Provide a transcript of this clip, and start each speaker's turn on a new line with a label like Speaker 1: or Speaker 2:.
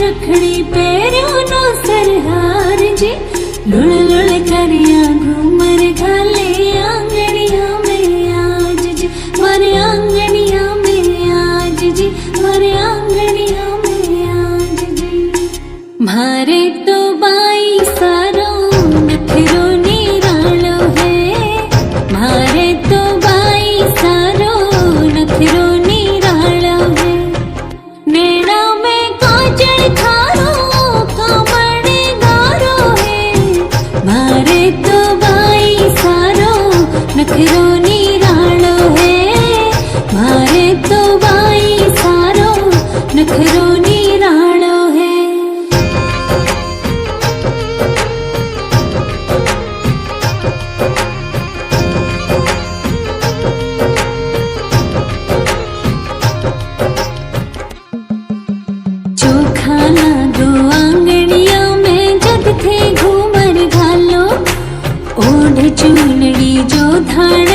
Speaker 1: रखड़ी पेरियो no सरहार जी। लुल लुल करिया घूमर घाले आंगनिया में आज जी, मारे आंगनिया में आज जी, मारे आंगनिया में आज जी। मारे तो बाई सारो नखरो निरालो है, मारे तो बाई सारो नखरो निरालो है। नैना में काजल खारो कामड़े गारो है, मारे तो बाई सारो नखरो निरालो है, मारे तो बाई सारो नखरो निरालो है। खाना दो आंगनिया में जग थे घूमर घालो, ओढ़ चुनड़ी जो धाड़